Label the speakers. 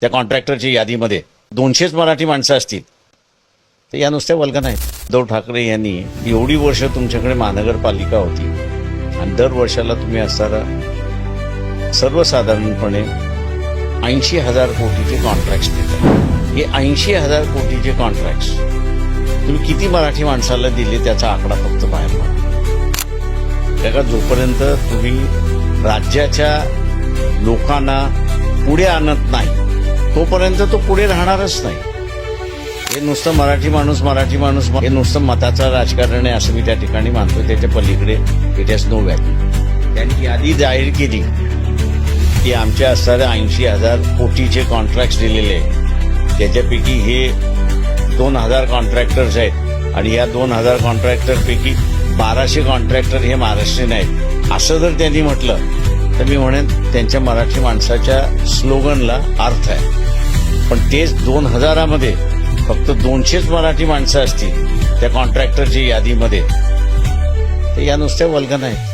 Speaker 1: त्या कॉन्ट्रॅक्टरच्या यादीमध्ये 200च मराठी माणसं असतील तर या नुसत्या वल्गना आहेत. उद्धव ठाकरे यांनी एवढी वर्ष तुमच्याकडे महानगरपालिका होती आणि दर वर्षाला तुम्ही असणारा सर्वसाधारणपणे 80,000 कोटीचे कॉन्ट्रॅक्ट्स देतात. हे 80,000 कोटीचे कॉन्ट्रॅक्ट्स तुम्ही किती मराठी माणसाला दिले त्याचा आकडा फक्त बाहेर पडला. का जोपर्यंत तुम्ही राज्याच्या लोकांना पुढे आणत नाही तोपर्यंत तो पुढे राहणारच नाही. हे नुसतं मराठी माणूस हे नुसतं मताचं राजकारण आहे असं मी त्या ठिकाणी मानतो. त्याच्या पलीकडे इट हॅज नो व्हॅल्यू. त्यांनी यादी जाहीर केली की आमच्या असणाऱ्या 80,000 कोटीचे कॉन्ट्रॅक्ट्स दिलेले आहेत. त्याच्यापैकी हे 2,000 कॉन्ट्रॅक्टर्स आहेत आणि या 2,000 कॉन्ट्रॅक्टरपैकी 1200 कॉन्ट्रॅक्टर हे महाराष्ट्रीयन आहेत. असं जर त्यांनी म्हटलं तर मी म्हणेन त्यांच्या मराठी माणसाच्या स्लोगनला अर्थ आहे. पण तेच 2,000मध्ये फक्त 200च मराठी माणसं असतील त्या कॉन्ट्रॅक्टरच्या यादीमध्ये तर या नुसत्या वल्गना आहेत.